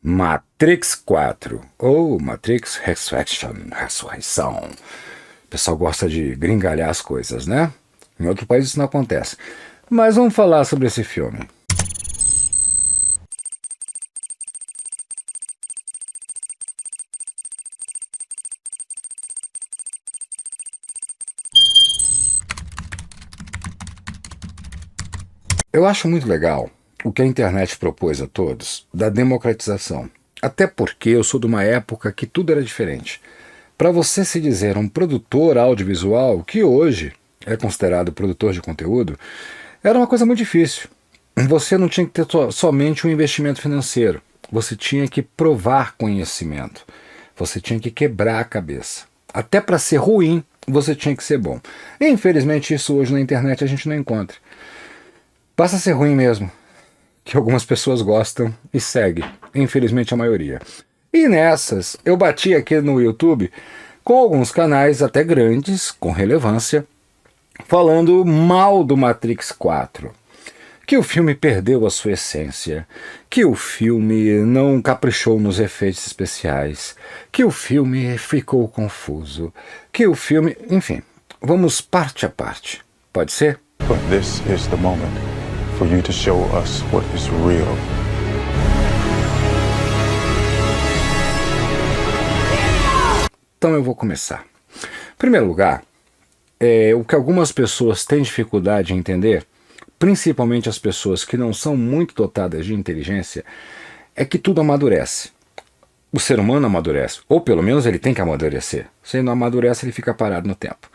Matrix 4, ou Matrix Ressurreição. O pessoal gosta de gringalhar as coisas, né? Em outro país isso não acontece. Mas vamos falar sobre esse filme. Eu acho muito legal o que a internet propôs a todos da democratização. Até porque eu sou de uma época que tudo era diferente. Para você se dizer um produtor audiovisual, que hoje é considerado produtor de conteúdo, era uma coisa muito difícil. Você não tinha que ter somente um investimento financeiro. Você tinha que provar conhecimento. Você tinha que quebrar a cabeça. Até para ser ruim, você tinha que ser bom. E, infelizmente, isso hoje na internet a gente não encontra. Basta ser ruim mesmo, que algumas pessoas gostam e seguem, infelizmente a maioria. E nessas, eu bati aqui no YouTube com alguns canais até grandes, com relevância, falando mal do Matrix 4. Que o filme perdeu a sua essência, que o filme não caprichou nos efeitos especiais, que o filme ficou confuso, que o filme... Enfim, vamos parte a parte. Pode ser? But this is the moment for you to show us what is real. Então eu vou começar. Em primeiro lugar, o que algumas pessoas têm dificuldade em entender, principalmente as pessoas que não são muito dotadas de inteligência, é que tudo amadurece. O ser humano amadurece, ou pelo menos ele tem que amadurecer. Se ele não amadurece, ele fica parado no tempo.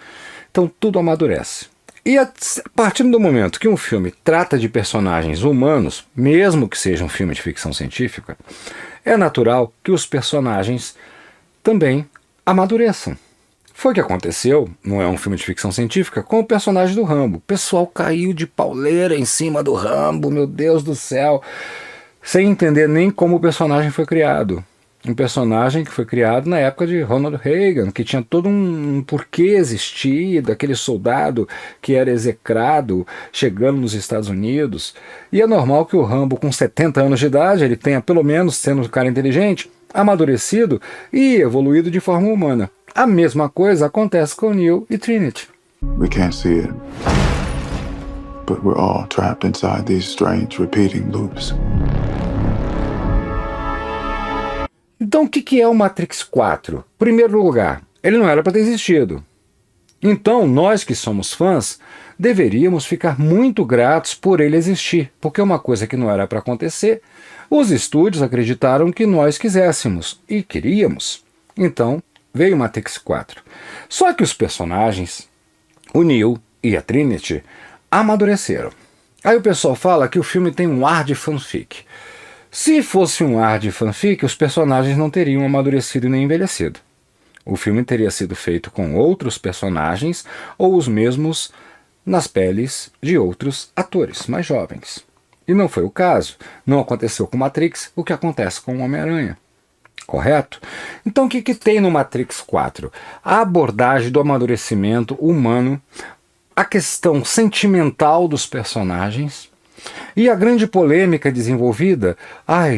Então tudo amadurece. E a partir do momento que um filme trata de personagens humanos, mesmo que seja um filme de ficção científica, é natural que os personagens também amadureçam. Foi o que aconteceu, não é um filme de ficção científica, com o personagem do Rambo. O pessoal caiu de pauleira em cima do Rambo, meu Deus do céu, sem entender nem como o personagem foi criado. Um personagem que foi criado na época de Ronald Reagan, que tinha todo um porquê existir, daquele soldado que era execrado chegando nos Estados Unidos. E é normal que o Rambo, com 70 anos de idade, ele tenha, pelo menos sendo um cara inteligente, amadurecido e evoluído de forma humana. A mesma coisa acontece com Neo e Trinity. We can't see it, but we're all trapped inside these strange repeating loops. Então o que é o Matrix 4? Primeiro lugar, ele não era para ter existido. Então nós que somos fãs deveríamos ficar muito gratos por ele existir, porque uma coisa que não era para acontecer, os estúdios acreditaram que nós quiséssemos e queríamos. Então veio o Matrix 4. Só que os personagens, o Neo e a Trinity, amadureceram. Aí o pessoal fala que o filme tem um ar de fanfic. Se fosse um ar de fanfic, os personagens não teriam amadurecido nem envelhecido. O filme teria sido feito com outros personagens ou os mesmos nas peles de outros atores mais jovens. E não foi o caso. Não aconteceu com Matrix o que acontece com o Homem-Aranha. Correto? Então o que tem no Matrix 4? A abordagem do amadurecimento humano, a questão sentimental dos personagens e a grande polêmica desenvolvida.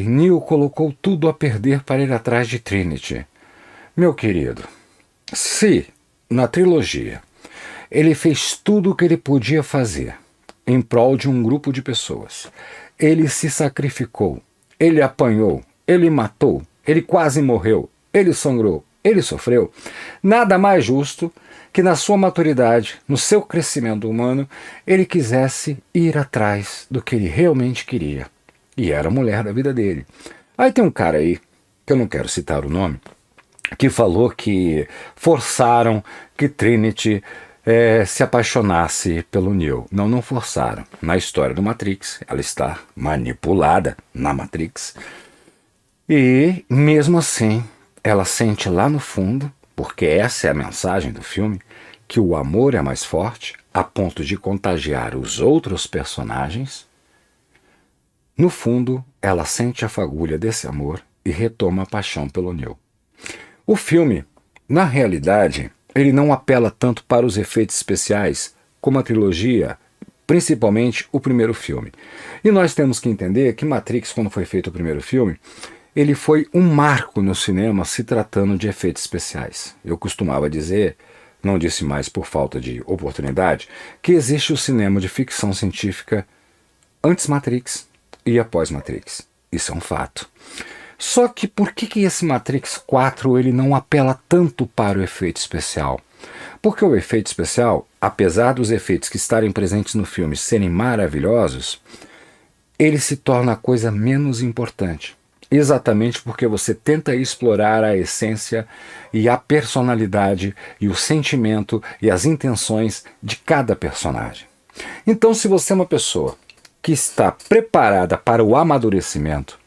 Neo colocou tudo a perder para ir atrás de Trinity. Meu querido, se na trilogia ele fez tudo o que ele podia fazer em prol de um grupo de pessoas, ele se sacrificou, ele apanhou, ele matou, ele quase morreu, ele sangrou, ele sofreu, nada mais justo que na sua maturidade, no seu crescimento humano, ele quisesse ir atrás do que ele realmente queria. E era a mulher da vida dele. Aí tem um cara aí, que eu não quero citar o nome, que falou que forçaram que Trinity se apaixonasse pelo Neo. Não forçaram. Na história do Matrix, ela está manipulada na Matrix. E, mesmo assim, ela sente lá no fundo, porque essa é a mensagem do filme, que o amor é mais forte, a ponto de contagiar os outros personagens. No fundo, ela sente a fagulha desse amor e retoma a paixão pelo Neo. O filme, na realidade, ele não apela tanto para os efeitos especiais como a trilogia, principalmente o primeiro filme. E nós temos que entender que Matrix, quando foi feito o primeiro filme, ele foi um marco no cinema se tratando de efeitos especiais. Eu costumava dizer, não disse mais por falta de oportunidade, que existe o cinema de ficção científica antes Matrix e após Matrix. Isso é um fato. Só que por que esse Matrix 4 ele não apela tanto para o efeito especial? Porque o efeito especial, apesar dos efeitos que estarem presentes no filme serem maravilhosos, ele se torna a coisa menos importante. Exatamente porque você tenta explorar a essência e a personalidade e o sentimento e as intenções de cada personagem. Então, se você é uma pessoa que está preparada para o amadurecimento,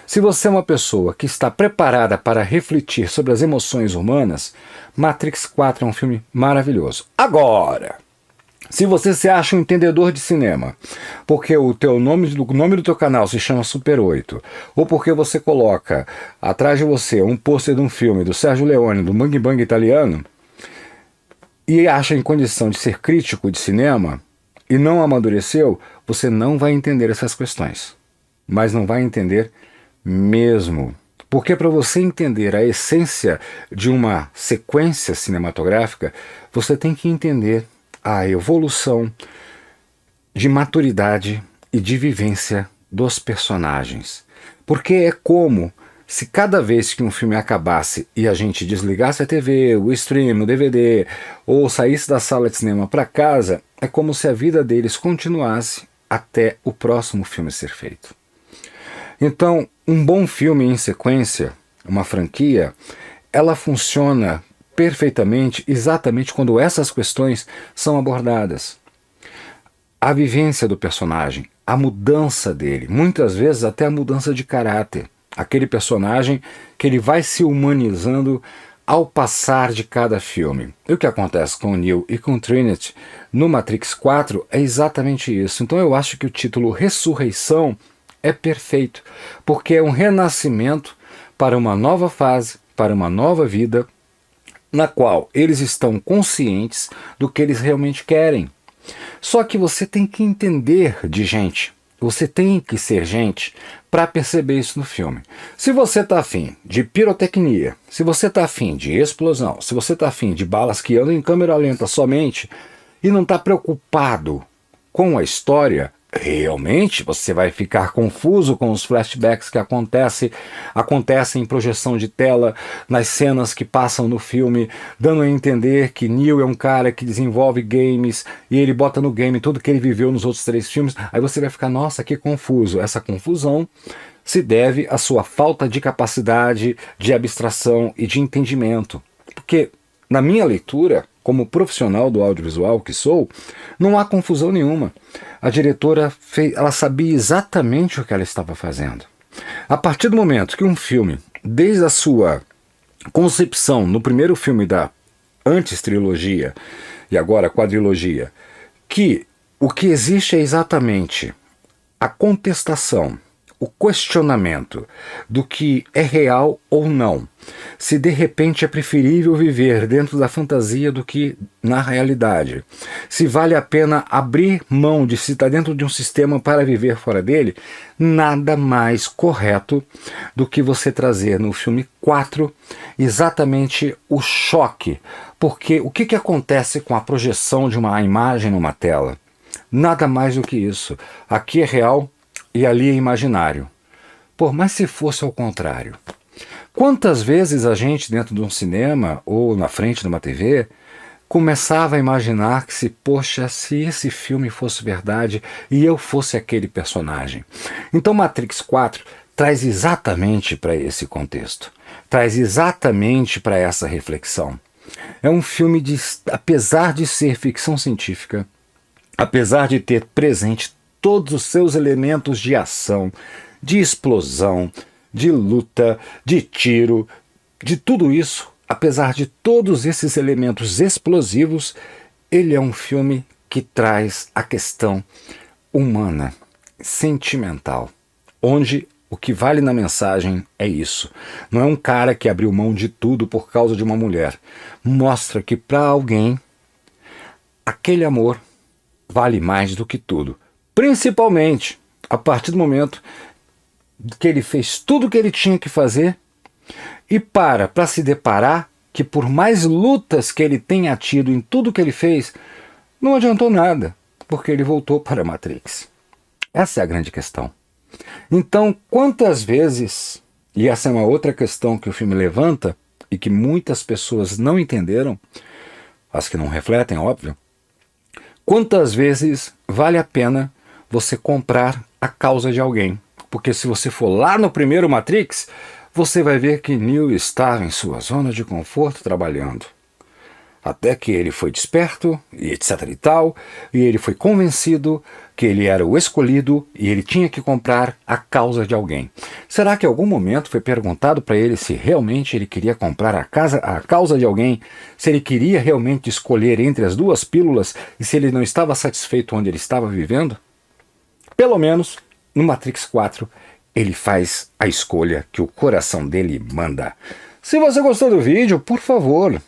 se você é uma pessoa que está preparada para refletir sobre as emoções humanas, Matrix 4 é um filme maravilhoso. Agora, se você se acha um entendedor de cinema, porque o nome do teu canal se chama Super 8, ou porque você coloca atrás de você um pôster de um filme do Sérgio Leone, do Bang Bang italiano, e acha em condição de ser crítico de cinema, e não amadureceu, você não vai entender essas questões. Mas não vai entender mesmo. Porque para você entender a essência de uma sequência cinematográfica, você tem que entender a evolução de maturidade e de vivência dos personagens. Porque é como se cada vez que um filme acabasse e a gente desligasse a TV, o stream, o DVD, ou saísse da sala de cinema para casa, é como se a vida deles continuasse até o próximo filme ser feito. Então, um bom filme em sequência, uma franquia, ela funciona perfeitamente exatamente quando essas questões são abordadas. A vivência do personagem, a mudança dele, muitas vezes até a mudança de caráter. Aquele personagem que ele vai se humanizando ao passar de cada filme. E o que acontece com o Neo e com o Trinity no Matrix 4 é exatamente isso. Então eu acho que o título Ressurreição é perfeito, porque é um renascimento para uma nova fase, para uma nova vida, na qual eles estão conscientes do que eles realmente querem. Só que você tem que entender de gente, você tem que ser gente para perceber isso no filme. Se você está afim de pirotecnia, se você está afim de explosão, se você está afim de balas que andam em câmera lenta somente e não está preocupado com a história, realmente você vai ficar confuso com os flashbacks que acontecem em projeção de tela, nas cenas que passam no filme, dando a entender que Neo é um cara que desenvolve games e ele bota no game tudo que ele viveu nos outros 3 filmes. Aí você vai ficar, nossa, que confuso. Essa confusão se deve à sua falta de capacidade de abstração e de entendimento. Porque, na minha leitura, como profissional do audiovisual que sou, não há confusão nenhuma. A diretora ela sabia exatamente o que ela estava fazendo. A partir do momento que um filme, desde a sua concepção no primeiro filme da antes trilogia e agora quadrilogia, que o que existe é exatamente a contestação, o questionamento do que é real ou não. Se de repente é preferível viver dentro da fantasia do que na realidade. Se vale a pena abrir mão de se estar dentro de um sistema para viver fora dele, nada mais correto do que você trazer no filme 4 exatamente o choque. Porque o que acontece com a projeção de uma imagem numa tela? Nada mais do que isso. Aqui é real e ali é imaginário. Pô, mas se fosse ao contrário? Quantas vezes a gente dentro de um cinema ou na frente de uma TV começava a imaginar que se esse filme fosse verdade e eu fosse aquele personagem. Então Matrix 4 traz exatamente para esse contexto, traz exatamente para essa reflexão. É um filme apesar de ser ficção científica, apesar de ter presente todos os seus elementos de ação, de explosão, de luta, de tiro, de tudo isso, apesar de todos esses elementos explosivos, ele é um filme que traz a questão humana, sentimental, onde o que vale na mensagem é isso. Não é um cara que abriu mão de tudo por causa de uma mulher. Mostra que para alguém, aquele amor vale mais do que tudo. Principalmente a partir do momento que ele fez tudo o que ele tinha que fazer e para se deparar que por mais lutas que ele tenha tido em tudo que ele fez, não adiantou nada, porque ele voltou para a Matrix. Essa é a grande questão. Então, quantas vezes, e essa é uma outra questão que o filme levanta e que muitas pessoas não entenderam, as que não refletem, óbvio, quantas vezes vale a pena você comprar a causa de alguém? Porque se você for lá no primeiro Matrix, você vai ver que Neo estava em sua zona de conforto trabalhando. Até que ele foi desperto, e etc e tal, e ele foi convencido que ele era o escolhido e ele tinha que comprar a causa de alguém. Será que em algum momento foi perguntado para ele se realmente ele queria comprar a causa de alguém, se ele queria realmente escolher entre as duas pílulas e se ele não estava satisfeito onde ele estava vivendo? Pelo menos, no Matrix 4, ele faz a escolha que o coração dele manda. Se você gostou do vídeo, por favor,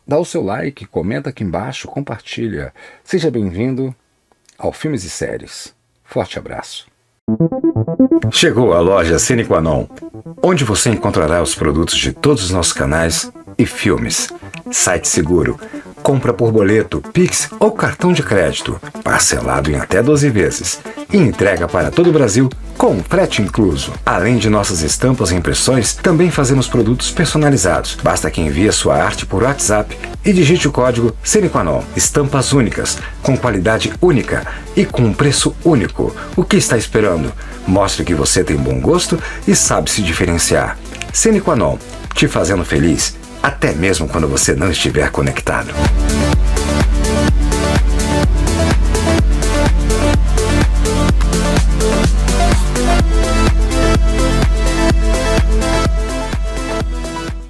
dá o seu like, comenta aqui embaixo, compartilha. Seja bem-vindo ao Filmes e Séries. Forte abraço. Chegou a loja Cine Qua Non, onde você encontrará os produtos de todos os nossos canais e filmes. Site seguro, compra por boleto, Pix ou cartão de crédito, parcelado em até 12 vezes e entrega para todo o Brasil com frete incluso. Além de nossas estampas e impressões, também fazemos produtos personalizados. Basta que envie sua arte por WhatsApp e digite o código Cine Qua Non. Estampas únicas, com qualidade única e com um preço único. O que está esperando? Mostre que você tem bom gosto e sabe se diferenciar. Cine Qua Non, te fazendo feliz, até mesmo quando você não estiver conectado.